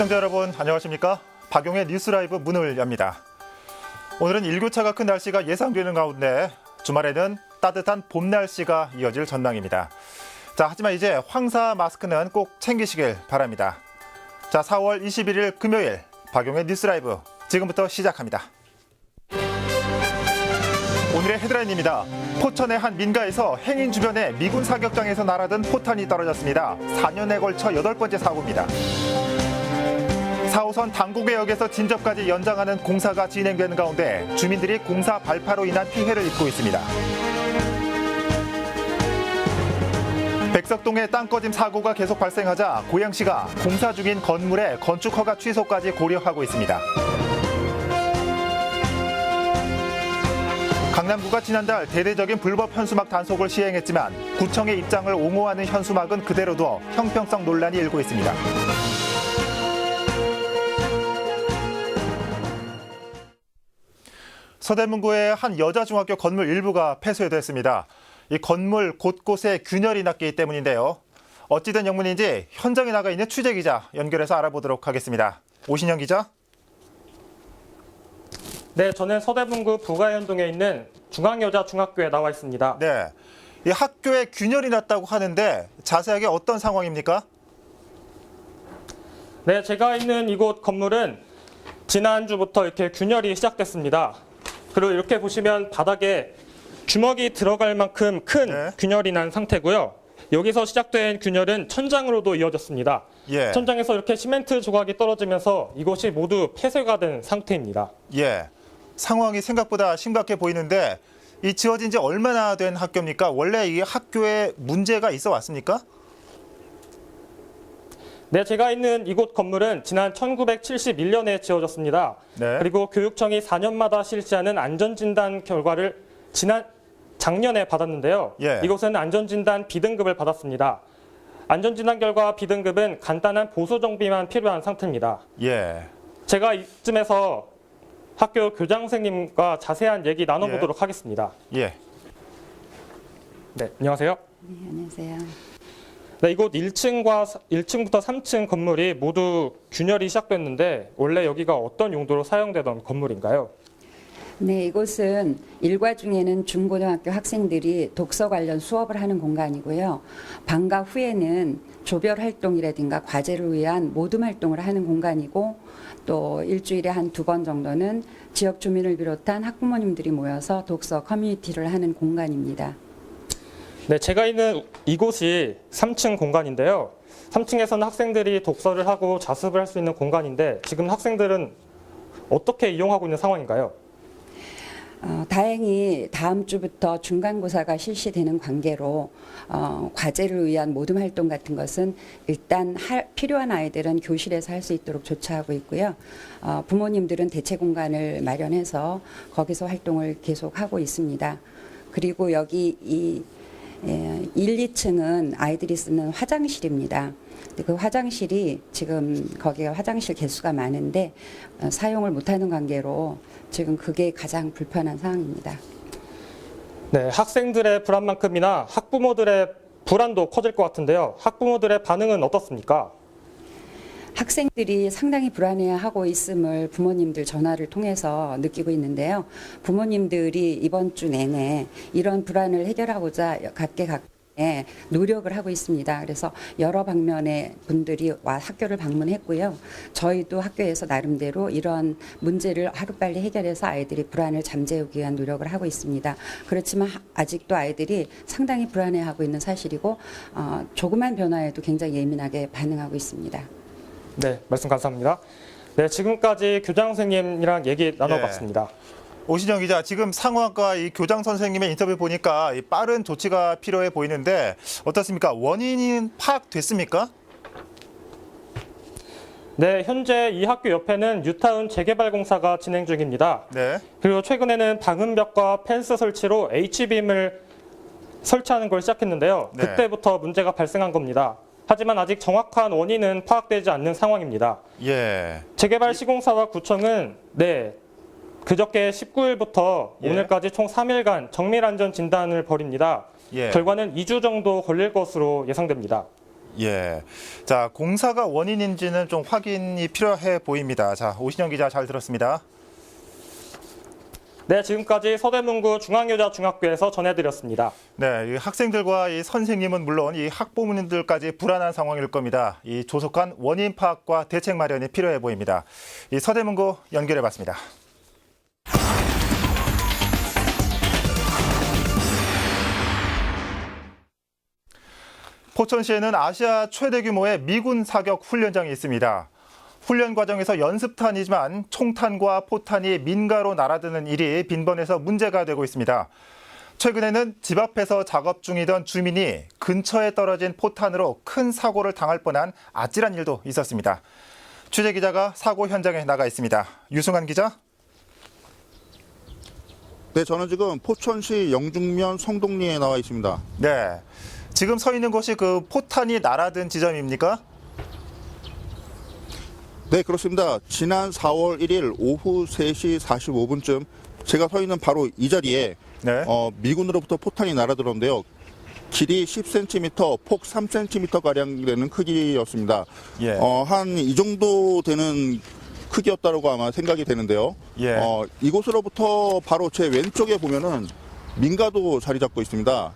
시청자 여러분 안녕하십니까? 박용의 뉴스라이브 문을 엽니다. 오늘은 일교차가 큰 날씨가 예상되는 가운데 주말에는 따뜻한 봄 날씨가 이어질 전망입니다. 자, 하지만 이제 황사 마스크는 꼭 챙기시길 바랍니다. 자, 4월 21일 금요일 박용의 뉴스라이브 지금부터 시작합니다. 오늘의 헤드라인입니다. 포천의 한 민가에서 행인 주변에 미군 사격장에서 날아든 포탄이 떨어졌습니다. 4년에 걸쳐 8번째 사고입니다. 4호선 당구개역에서 진접까지 연장하는 공사가 진행되는 가운데 주민들이 공사 발파로 인한 피해를 입고 있습니다. 백석동의 땅꺼짐 사고가 계속 발생하자 고양시가 공사 중인 건물의 건축 허가 취소까지 고려하고 있습니다. 강남구가 지난달 대대적인 불법 현수막 단속을 시행했지만 구청의 입장을 옹호하는 현수막은 그대로 두어 형평성 논란이 일고 있습니다. 서대문구의 한 여자중학교 건물 일부가 폐쇄됐습니다. 이 건물 곳곳에 균열이 났기 때문인데요. 어찌된 영문인지 현장에 나가 있는 취재기자 연결해서 알아보도록 하겠습니다. 오신영 기자. 네, 저는 서대문구 부가현동에 있는 중앙여자중학교에 나와 있습니다. 네, 이 학교에 균열이 났다고 하는데 자세하게 어떤 상황입니까? 네, 제가 있는 이곳 건물은 지난주부터 이렇게 균열이 시작됐습니다. 그리고 이렇게 보시면 바닥에 주먹이 들어갈 만큼 큰 균열이 난 상태고요. 여기서 시작된 균열은 천장으로도 이어졌습니다. 천장에서 이렇게 시멘트 조각이 떨어지면서 이곳이 모두 폐쇄가 된 상태입니다. 상황이 생각보다 심각해 보이는데 이 지어진 지 얼마나 된 학교입니까? 원래 이 학교에 문제가 있어 왔습니까? 네, 제가 있는 이곳 건물은 지난 1971년에 지어졌습니다. 그리고 교육청이 4년마다 실시하는 안전진단 결과를 작년에 받았는데요. 이곳은 안전진단 B등급을 받았습니다. 안전진단 결과 B등급은 간단한 보수 정비만 필요한 상태입니다. 제가 이쯤에서 학교 교장 선생님과 자세한 얘기 나눠보도록 하겠습니다. 네, 안녕하세요. 네, 안녕하세요. 네, 이곳 1층부터 3층 건물이 모두 균열이 시작됐는데 원래 여기가 어떤 용도로 사용되던 건물인가요? 네, 이곳은 일과 중에는 중고등학교 학생들이 독서 관련 수업을 하는 공간이고요. 방과 후에는 조별 활동이라든가 과제를 위한 모둠 활동을 하는 공간이고 또 일주일에 한 2번 정도는 지역 주민을 비롯한 학부모님들이 모여서 독서 커뮤니티를 하는 공간입니다. 네, 제가 있는 이곳이 3층 공간인데요. 3층에서는 학생들이 독서를 하고 자습을 할 수 있는 공간인데 지금 학생들은 어떻게 이용하고 있는 상황인가요? 다행히 다음 주부터 중간고사가 실시되는 관계로 과제를 위한 모둠 활동 같은 것은 일단 필요한 아이들은 교실에서 할 수 있도록 조처하고 있고요. 부모님들은 대체 공간을 마련해서 거기서 활동을 계속하고 있습니다. 그리고 여기 1, 2층은 아이들이 쓰는 화장실입니다. 그 화장실이 지금 거기가 화장실 개수가 많은데 사용을 못하는 관계로 지금 그게 가장 불편한 상황입니다. 네, 학생들의 불안만큼이나 학부모들의 불안도 커질 것 같은데요. 학부모들의 반응은 어떻습니까? 학생들이 상당히 불안해하고 있음을 부모님들 전화를 통해서 느끼고 있는데요. 부모님들이 이번 주 내내 이런 불안을 해결하고자 각계각층에 노력을 하고 있습니다. 그래서 여러 방면의 분들이 학교를 방문했고요. 저희도 학교에서 나름대로 이런 문제를 하루빨리 해결해서 아이들이 불안을 잠재우기 위한 노력을 하고 있습니다. 그렇지만 아직도 아이들이 상당히 불안해하고 있는 사실이고 조그만 변화에도 굉장히 예민하게 반응하고 있습니다. 네, 말씀 감사합니다. 네, 지금까지 교장 선생님이랑 얘기 나눠봤습니다. 오신영 기자, 지금 상황과 이 교장 선생님의 인터뷰 보니까 빠른 조치가 필요해 보이는데 어떻습니까? 원인은 파악됐습니까? 네, 현재 이 학교 옆에는 뉴타운 재개발 공사가 진행 중입니다. 그리고 최근에는 방음벽과 펜스 설치로 H빔을 설치하는 걸 시작했는데요. 그때부터 문제가 발생한 겁니다. 하지만 아직 정확한 원인은 파악되지 않는 상황입니다. 재개발 시공사와 구청은 그저께 19일부터 오늘까지 총 3일간 정밀안전 진단을 벌입니다. 결과는 2주 정도 걸릴 것으로 예상됩니다. 예. 자, 공사가 원인인지는 좀 확인이 필요해 보입니다. 자, 오신영 기자 잘 들었습니다. 네, 지금까지 서대문구 중앙여자중학교에서 전해드렸습니다. 네, 이 학생들과 이 선생님은 물론 이 학부모님들까지 불안한 상황일 겁니다. 이 조속한 원인 파악과 대책 마련이 필요해 보입니다. 이 서대문구 연결해봤습니다. 포천시에는 아시아 최대 규모의 미군 사격 훈련장이 있습니다. 훈련 과정에서 연습탄이지만 총탄과 포탄이 민가로 날아드는 일이 빈번해서 문제가 되고 있습니다. 최근에는 집 앞에서 작업 중이던 주민이 근처에 떨어진 포탄으로 큰 사고를 당할 뻔한 아찔한 일도 있었습니다. 취재 기자가 사고 현장에 나가 있습니다. 유승환 기자. 네, 저는 지금 포천시 영중면 성동리에 나와 있습니다. 네, 지금 서 있는 곳이 그 포탄이 날아든 지점입니까? 네, 그렇습니다. 지난 4월 1일 오후 3시 45분쯤 제가 서 있는 바로 이 자리에 네. 미군으로부터 포탄이 날아들었는데요. 길이 10cm, 폭 3cm가량 되는 크기였습니다. 예. 한 이 정도 되는 크기였다고 아마 생각이 되는데요. 예. 이곳으로부터 바로 제 왼쪽에 보면은 민가도 자리 잡고 있습니다.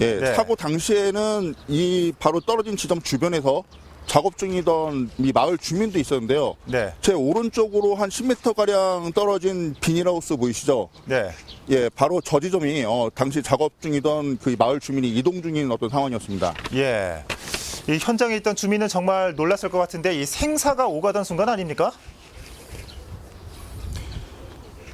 예, 네. 사고 당시에는 이 바로 떨어진 지점 주변에서 작업 중이던 이 마을 주민도 있었는데요. 네. 제 오른쪽으로 한 10m가량 떨어진 비닐하우스 보이시죠? 네. 예, 바로 저 지점이 당시 작업 중이던 그 마을 주민이 이동 중인 어떤 상황이었습니다. 예. 이 현장에 있던 주민은 정말 놀랐을 것 같은데 이 생사가 오가던 순간 아닙니까?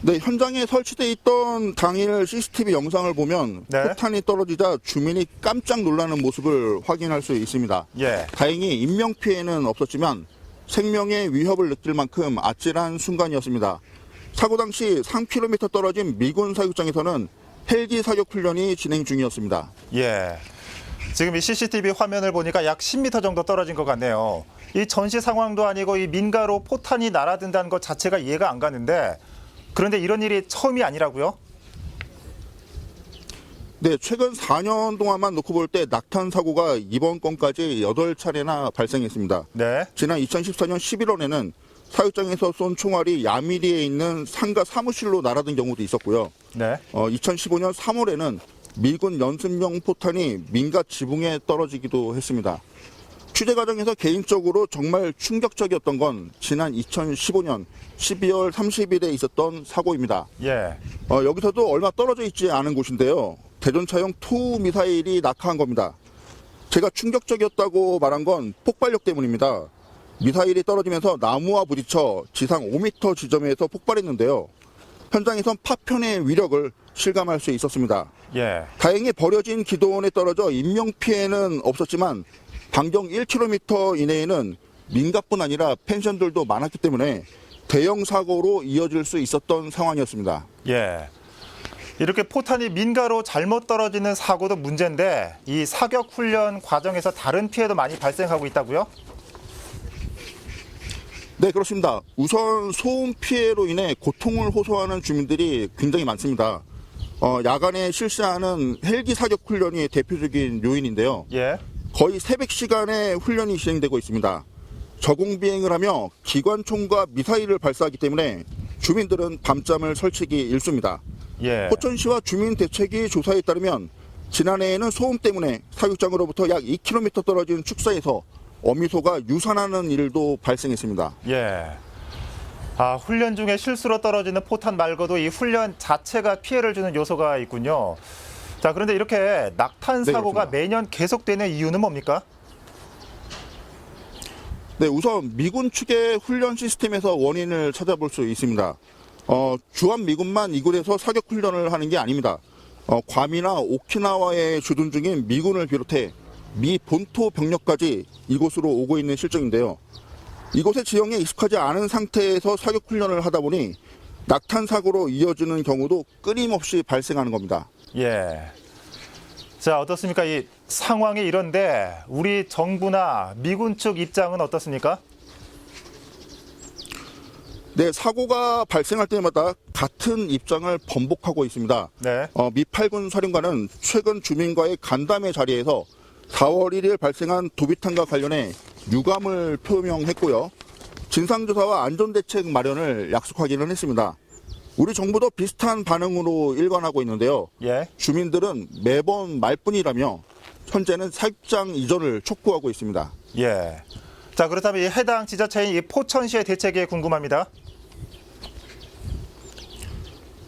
네, 현장에 설치되어 있던 당일 CCTV 영상을 보면 네. 포탄이 떨어지자 주민이 깜짝 놀라는 모습을 확인할 수 있습니다. 예. 다행히 인명피해는 없었지만 생명의 위협을 느낄 만큼 아찔한 순간이었습니다. 사고 당시 3km 떨어진 미군 사격장에서는 헬기 사격 훈련이 진행 중이었습니다. 예. 지금 이 CCTV 화면을 보니까 약 10m 정도 떨어진 것 같네요. 이 전시 상황도 아니고 이 민가로 포탄이 날아든다는 것 자체가 이해가 안 가는데 그런데 이런 일이 처음이 아니라고요? 네, 최근 4년 동안만 놓고 볼 때 낙탄 사고가 이번 건까지 8차례나 발생했습니다. 네. 지난 2014년 11월에는 사육장에서 쏜 총알이 야미리에 있는 상가 사무실로 날아든 경우도 있었고요. 네. 2015년 3월에는 미군 연습용 포탄이 민가 지붕에 떨어지기도 했습니다. 취재 과정에서 개인적으로 정말 충격적이었던 건 지난 2015년 12월 30일에 있었던 사고입니다. 예. 여기서도 얼마 떨어져 있지 않은 곳인데요. 대전차용 투 미사일이 낙하한 겁니다. 제가 충격적이었다고 말한 건 폭발력 때문입니다. 미사일이 떨어지면서 나무와 부딪혀 지상 5m 지점에서 폭발했는데요. 현장에선 파편의 위력을 실감할 수 있었습니다. 예. 다행히 버려진 기도원에 떨어져 인명피해는 없었지만 반경 1km 이내에는 민가뿐 아니라 펜션들도 많았기 때문에 대형 사고로 이어질 수 있었던 상황이었습니다. 예. 이렇게 포탄이 민가로 잘못 떨어지는 사고도 문제인데 이 사격 훈련 과정에서 다른 피해도 많이 발생하고 있다고요? 네, 그렇습니다. 우선 소음 피해로 인해 고통을 호소하는 주민들이 굉장히 많습니다. 야간에 실시하는 헬기 사격 훈련이 대표적인 요인인데요. 예. 거의 새벽 시간에 훈련이 진행되고 있습니다. 저공 비행을 하며 기관총과 미사일을 발사하기 때문에 주민들은 밤잠을 설치기 일쑤입니다. 예. 포천시와 주민대책위 조사에 따르면 지난해에는 소음 때문에 사육장으로부터 약 2km 떨어진 축사에서 어미소가 유산하는 일도 발생했습니다. 예. 훈련 중에 실수로 떨어지는 포탄 말고도 이 훈련 자체가 피해를 주는 요소가 있군요. 자, 그런데 이렇게 낙탄 사고가 네, 매년 계속되는 이유는 뭡니까? 네, 우선 미군 측의 훈련 시스템에서 원인을 찾아볼 수 있습니다. 주한 미군만 이곳에서 사격 훈련을 하는 게 아닙니다. 괌이나 오키나와에 주둔 중인 미군을 비롯해 미 본토 병력까지 이곳으로 오고 있는 실정인데요. 이곳의 지형에 익숙하지 않은 상태에서 사격 훈련을 하다 보니 낙탄 사고로 이어지는 경우도 끊임없이 발생하는 겁니다. 예. 자, 어떻습니까? 이 상황이 이런데 우리 정부나 미군 측 입장은 어떻습니까? 네, 사고가 발생할 때마다 같은 입장을 번복하고 있습니다. 네. 미 8군 사령관은 최근 주민과의 간담회 자리에서 4월 1일 발생한 도비탄과 관련해 유감을 표명했고요. 진상조사와 안전대책 마련을 약속하기는 했습니다. 우리 정부도 비슷한 반응으로 일관하고 있는데요. 주민들은 매번 말뿐이라며 현재는 사육장 이전을 촉구하고 있습니다. 자, 그렇다면 이 해당 지자체인 이 포천시의 대책이 궁금합니다.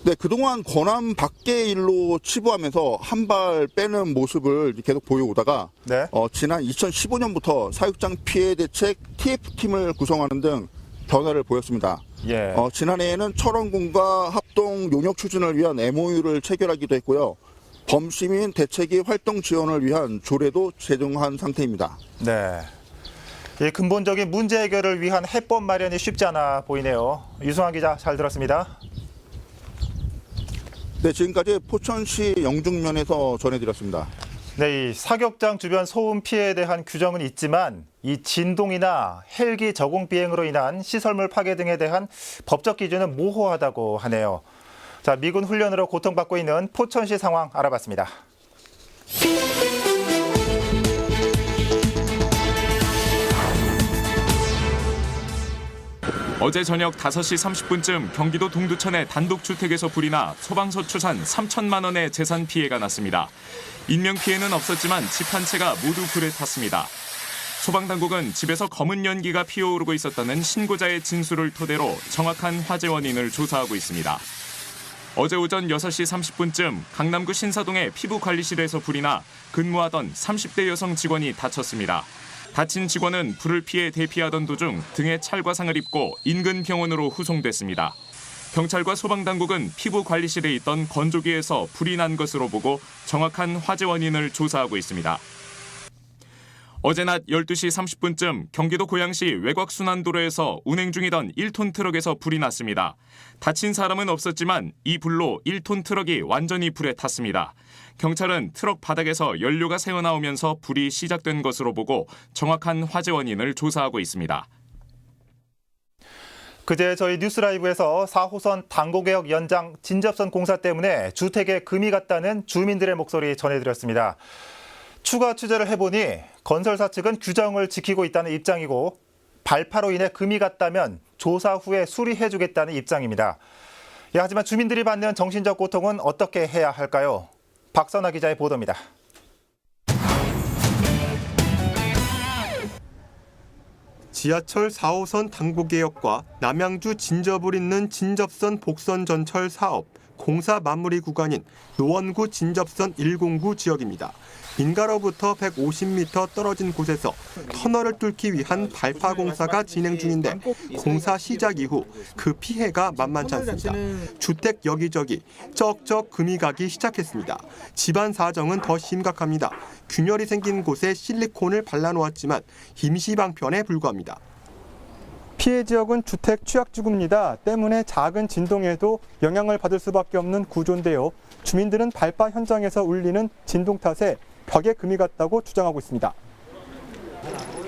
네, 그동안 권한 밖의 일로 치부하면서 한 발 빼는 모습을 계속 보여오다가 지난 2015년부터 사육장 피해 대책 TF팀을 구성하는 등 변화를 보였습니다. 지난해에는 철원군과 합동 용역 추진을 위한 MOU를 체결하기도 했고요. 범시민 대책위 활동 지원을 위한 조례도 제정한 상태입니다. 이 근본적인 문제 해결을 위한 해법 마련이 쉽지 않아 보이네요. 유승환 기자, 잘 들었습니다. 네, 지금까지 포천시 영중면에서 전해드렸습니다. 네, 이 사격장 주변 소음 피해에 대한 규정은 있지만 이 진동이나 헬기 저공 비행으로 인한 시설물 파괴 등에 대한 법적 기준은 모호하다고 하네요. 자, 미군 훈련으로 고통받고 있는 포천시 상황 알아봤습니다. 어제 저녁 5시 30분쯤 경기도 동두천의 단독주택에서 불이 나 소방서 추산 3천만 원의 재산 피해가 났습니다. 인명 피해는 없었지만 집 한 채가 모두 불에 탔습니다. 소방당국은 집에서 검은 연기가 피어오르고 있었다는 신고자의 진술을 토대로 정확한 화재 원인을 조사하고 있습니다. 어제 오전 6시 30분쯤 강남구 신사동의 피부관리실에서 불이 나 근무하던 30대 여성 직원이 다쳤습니다. 다친 직원은 불을 피해 대피하던 도중 등에 찰과상을 입고 인근 병원으로 후송됐습니다. 경찰과 소방당국은 피부관리실에 있던 건조기에서 불이 난 것으로 보고 정확한 화재 원인을 조사하고 있습니다. 어제 낮 12시 30분쯤 경기도 고양시 외곽순환도로에서 운행 중이던 1톤 트럭에서 불이 났습니다. 다친 사람은 없었지만 이 불로 1톤 트럭이 완전히 불에 탔습니다. 경찰은 트럭 바닥에서 연료가 새어나오면서 불이 시작된 것으로 보고 정확한 화재 원인을 조사하고 있습니다. 그제 저희 뉴스라이브에서 4호선 당고개역 연장 진접선 공사 때문에 주택에 금이 갔다는 주민들의 목소리 전해드렸습니다. 추가 취재를 해보니 건설사 측은 규정을 지키고 있다는 입장이고 발파로 인해 금이 갔다면 조사 후에 수리해주겠다는 입장입니다. 하지만 주민들이 받는 정신적 고통은 어떻게 해야 할까요? 박선아 기자의 보도입니다. 지하철 4호선 당고개역과 남양주 진접을 잇는 진접선 복선 전철 사업 공사 마무리 구간인 노원구 진접선 109 지역입니다. 민가로부터 150m 떨어진 곳에서 터널을 뚫기 위한 발파 공사가 진행 중인데 공사 시작 이후 그 피해가 만만치 않습니다. 주택 여기저기 쩍쩍 금이 가기 시작했습니다. 집안 사정은 더 심각합니다. 균열이 생긴 곳에 실리콘을 발라놓았지만 임시 방편에 불과합니다. 피해 지역은 주택 취약지구입니다. 때문에 작은 진동에도 영향을 받을 수밖에 없는 구조인데요. 주민들은 발파 현장에서 울리는 진동 탓에 벽에 금이 갔다고 주장하고 있습니다.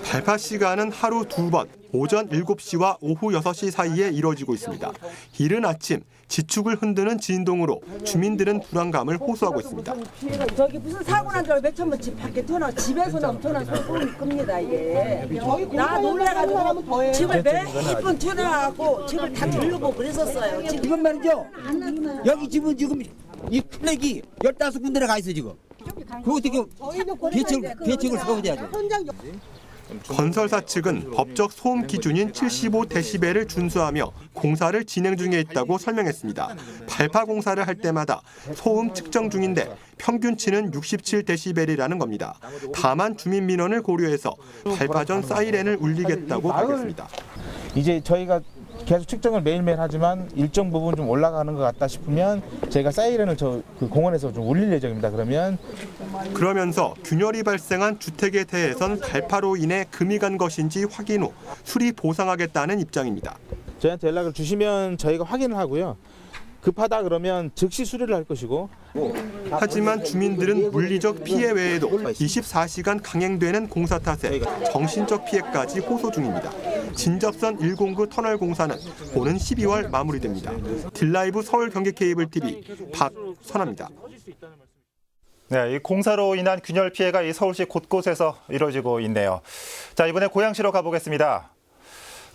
발파 시간은 하루 2번, 오전 7시와 오후 6시 사이에 이뤄지고 있습니다. 이른 아침, 지축을 흔드는 진동으로 주민들은 불안감을 호소하고 있습니다. 저기 무슨 사고 난 줄 알고 몇천 번 집 밖에 튀어나와 집에서는 엄청난 소음이 끕니다 이게. 나 놀래가지고 집을 몇 번 튀어나와갖고 집을 다 들르고 그랬었어요. 이건 말이죠. 여기 집은 지금 이 플렉이 15군데나 가 있어 지금. 그거 어떻게 대책을 세워야죠. 건설사 측은 법적 소음 기준인 75데시벨을 준수하며 공사를 진행 중에 있다고 설명했습니다. 발파 공사를 할 때마다 소음 측정 중인데 평균치는 67데시벨이라는 겁니다. 다만 주민 민원을 고려해서 발파 전 사이렌을 울리겠다고 밝혔습니다. 이제 저희가 계속 측정을 매일매일 하지만 일정 부분 좀 올라가는 것 같다 싶으면 저희가 사이렌을 그 공원에서 좀 울릴 예정입니다. 그러면서 균열이 발생한 주택에 대해선 발파로 인해 금이 간 것인지 확인 후 수리 보상하겠다는 입장입니다. 저희한테 연락을 주시면 저희가 확인을 하고요. 급하다 그러면 즉시 수리를 할 것이고. 하지만 주민들은 물리적 피해 외에도 24시간 강행되는 공사 탓에 정신적 피해까지 호소 중입니다. 진접선 109 터널 공사는 오는 12월 마무리됩니다. 딜라이브 서울 경기 케이블 TV 박선아입니다. 네, 이 공사로 인한 균열 피해가 이 서울시 곳곳에서 이루어지고 있네요. 자, 이번에 고양시로 가보겠습니다.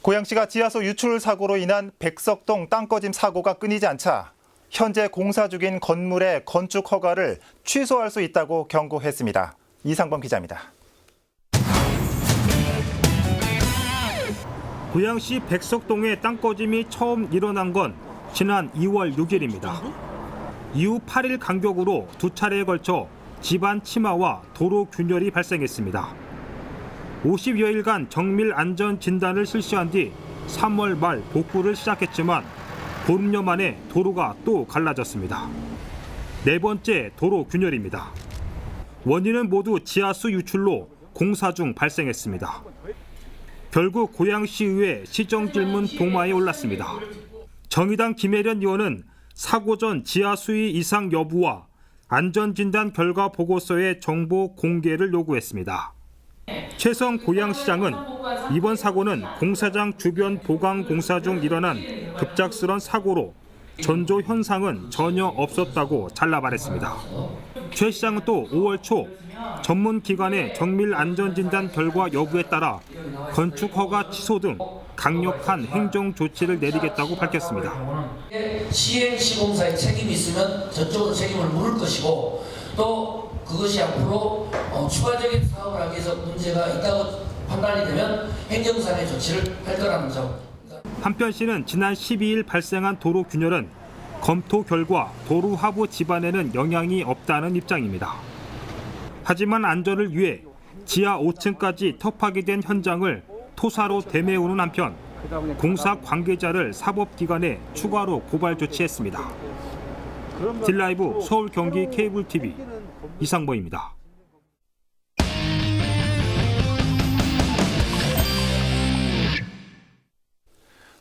고양시가 지하수 유출 사고로 인한 백석동 땅꺼짐 사고가 끊이지 않자 현재 공사 중인 건물의 건축 허가를 취소할 수 있다고 경고했습니다. 이상범 기자입니다. 고양시 백석동의 땅꺼짐이 처음 일어난 건 지난 2월 6일입니다. 이후 8일 간격으로 두 차례에 걸쳐 집안 침하와 도로 균열이 발생했습니다. 50여일간 정밀 안전 진단을 실시한 뒤 3월 말 복구를 시작했지만 보름여 만에 도로가 또 갈라졌습니다. 네 번째 도로 균열입니다. 원인은 모두 지하수 유출로 공사 중 발생했습니다. 결국 고양시의회 시정질문 동마에 올랐습니다. 정의당 김혜련 의원은 사고 전 지하수위 이상 여부와 안전진단 결과 보고서의 정보 공개를 요구했습니다. 최성 고양시장은 이번 사고는 공사장 주변 보강 공사 중 일어난 급작스런 사고로 전조 현상은 전혀 없었다고 잘라 말했습니다. 최 시장은 또 5월 초 전문기관의 정밀 안전진단 결과 여부에 따라 건축 허가 취소 등 강력한 행정 조치를 내리겠다고 밝혔습니다. 시행 시공사의 책임이 있으면 저쪽은 책임을 물을 것이고 또 그것이 앞으로 추가적인 사업을 하기 위해서 문제가 있다고 판단이 되면 행정상의 조치를 할 거라는 점. 한편 씨는 지난 12일 발생한 도로 균열은 검토 결과 도로 하부 지반에는 영향이 없다는 입장입니다. 하지만 안전을 위해 지하 5층까지 터파게 된 현장을 토사로 되메우는 한편 공사 관계자를 사법기관에 추가로 고발 조치했습니다. 딜라이브 서울 경기 케이블 TV 이상범입니다.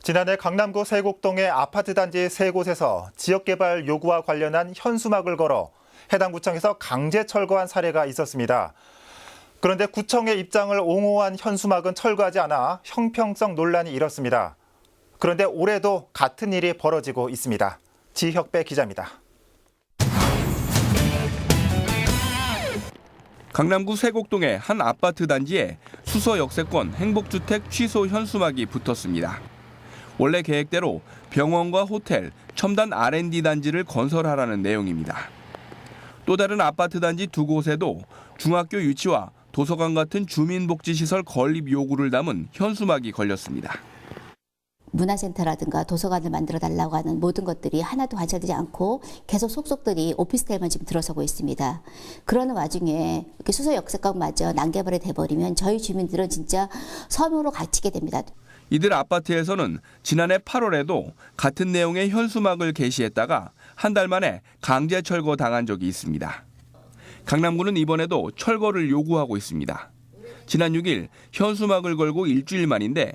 지난해 강남구 세곡동의 아파트 단지 3곳에서 지역개발 요구와 관련한 현수막을 걸어 해당 구청에서 강제 철거한 사례가 있었습니다. 그런데 구청의 입장을 옹호한 현수막은 철거하지 않아 형평성 논란이 일었습니다. 그런데 올해도 같은 일이 벌어지고 있습니다. 지혁배 기자입니다. 강남구 세곡동의 한 아파트 단지에 수서 역세권 행복주택 취소 현수막이 붙었습니다. 원래 계획대로 병원과 호텔, 첨단 R&D 단지를 건설하라는 내용입니다. 또 다른 아파트 단지 2곳에도 중학교 유치와 도서관 같은 주민복지시설 건립 요구를 담은 현수막이 걸렸습니다. 문화센터라든가 도서관을 만들어달라고 하는 모든 것들이 하나도 관찰되지 않고 계속 속속들이 오피스텔만 지금 들어서고 있습니다. 그러는 와중에 이렇게 수서 역세권마저 난개발이 돼버리면 저희 주민들은 진짜 섬으로 갇히게 됩니다. 이들 아파트에서는 지난해 8월에도 같은 내용의 현수막을 게시했다가 한 달 만에 강제 철거 당한 적이 있습니다. 강남구는 이번에도 철거를 요구하고 있습니다. 지난 6일 현수막을 걸고 일주일 만인데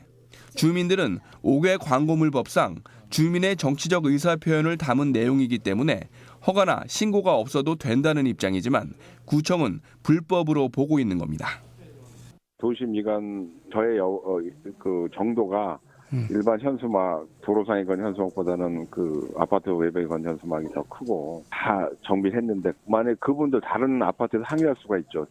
주민들은 5개 광고물법상 주민의 정치적 의사표현을 담은 내용이기 때문에 허가나 신고가 없어도 된다는 입장이지만 구청은 불법으로 보고 있는 겁니다. 도시 미관서의 그 정도가 일반 현수막, 도로상에 건 현수막보다는 그 아파트 외벽에 건 현수막이 더 크고 다 정비했는데 만약 그분들 다른 아파트에서 항의할 수가 있죠.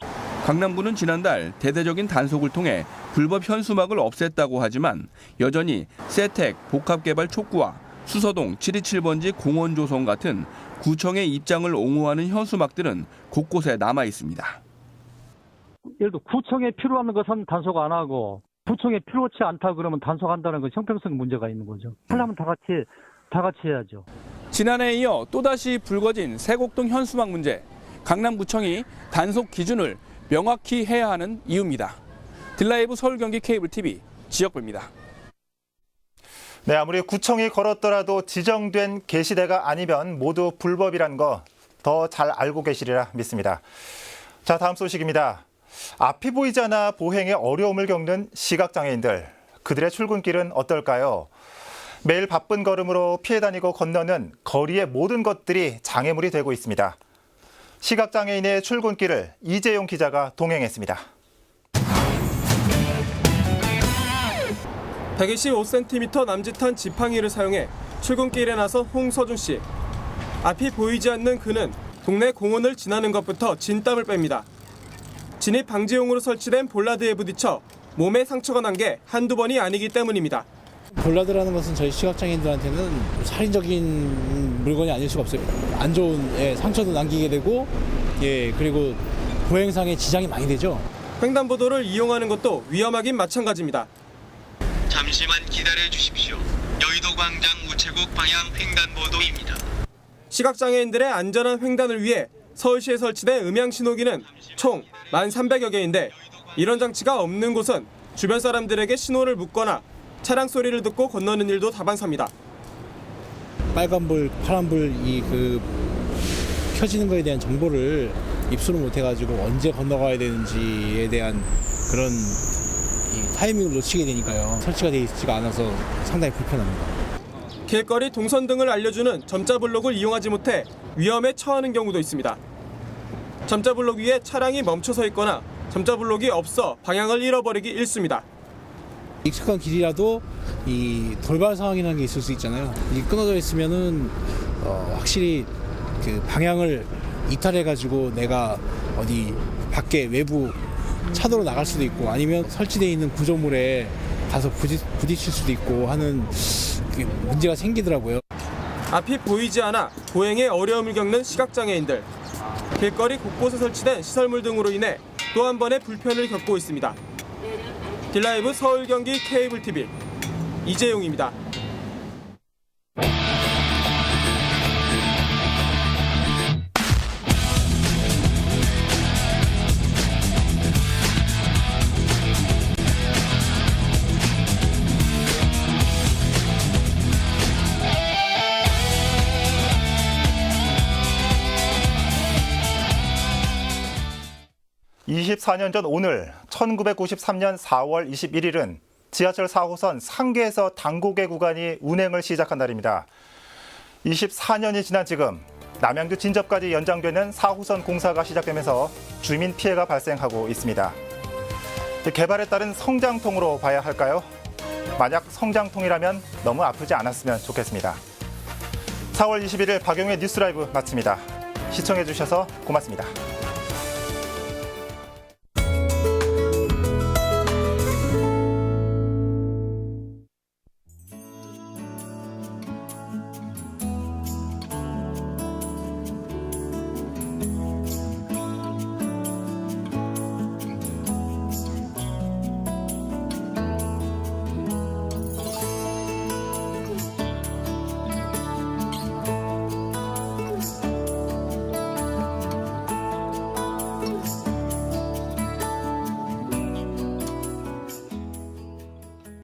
강남구는 지난달 대대적인 단속을 통해 불법 현수막을 없앴다고 하지만 여전히 세택, 복합개발 촉구와 수서동 727번지 공원 조성 같은 구청의 입장을 옹호하는 현수막들은 곳곳에 남아 있습니다. 예를 들어 구청에 필요한 것은 단속 안 하고 구청에 필요치 않다 그러면 단속한다는 건 형평성 문제가 있는 거죠. 하려면 다 같이 해야죠. 지난해에 이어 또다시 불거진 세곡동 현수막 문제. 강남구청이 단속 기준을 명확히 해야 하는 이유입니다. 딜라이브 서울 경기 케이블 TV 지역부입니다. 네, 아무리 구청이 걸었더라도 지정된 게시대가 아니면 모두 불법이란 거 더 잘 알고 계시리라 믿습니다. 자, 다음 소식입니다. 앞이 보이지 않아 보행에 어려움을 겪는 시각장애인들. 그들의 출근길은 어떨까요? 매일 바쁜 걸음으로 피해 다니고 건너는 거리의 모든 것들이 장애물이 되고 있습니다. 시각장애인의 출근길을 이재용 기자가 동행했습니다. 125cm 남짓한 지팡이를 사용해 출근길에 나선 홍서준 씨. 앞이 보이지 않는 그는 동네 공원을 지나는 것부터 진땀을 뺍니다. 진입 방지용으로 설치된 볼라드에 부딪혀 몸에 상처가 난 게 한두 번이 아니기 때문입니다. 볼라드라는 것은 저희 시각장애인들한테는 살인적인 물건이 아닐 수가 없어요. 안 좋은 상처도 남기게 되고 그리고 보행상에 지장이 많이 되죠. 횡단보도를 이용하는 것도 위험하긴 마찬가지입니다. 잠시만 기다려 주십시오. 여의도 광장 우체국 방향 횡단보도입니다. 시각장애인들의 안전한 횡단을 위해 서울시에 설치된 음향 신호기는 총 1,300여 개인데 이런 장치가 없는 곳은 주변 사람들에게 신호를 묻거나 차량 소리를 듣고 건너는 일도 다반사입니다. 빨간불, 파란불 켜지는 거에 대한 정보를 입수를 못해가지고 언제 건너가야 되는지에 대한 그런 타이밍을 놓치게 되니까요. 설치가 되어 있지가 않아서 상당히 불편합니다. 길거리 동선 등을 알려주는 점자 블록을 이용하지 못해 위험에 처하는 경우도 있습니다. 점자 블록 위에 차량이 멈춰서 있거나 점자 블록이 없어 방향을 잃어버리기 일쑤입니다. 익숙한 길이라도 이 돌발 상황이라는 게 있을 수 있잖아요. 이 끊어져 있으면은 확실히 그 방향을 이탈해가지고 내가 어디 밖에 외부 차도로 나갈 수도 있고 아니면 설치되어 있는 구조물에 가서 부딪힐 수도 있고 하는 문제가 생기더라고요. 앞이 보이지 않아 보행에 어려움을 겪는 시각장애인들. 길거리 곳곳에 설치된 시설물 등으로 인해 또 한 번의 불편을 겪고 있습니다. 딜라이브 서울 경기 케이블 TV 이재용입니다. (24년) 전 오늘 1993년 4월 21일은 지하철 4호선 상계에서 당고개 구간이 운행을 시작한 날입니다. 24년이 지난 지금 남양주 진접까지 연장되는 4호선 공사가 시작되면서 주민 피해가 발생하고 있습니다. 개발에 따른 성장통으로 봐야 할까요? 만약 성장통이라면 너무 아프지 않았으면 좋겠습니다. 4월 21일 박용의 뉴스 라이브 마칩니다. 시청해주셔서 고맙습니다.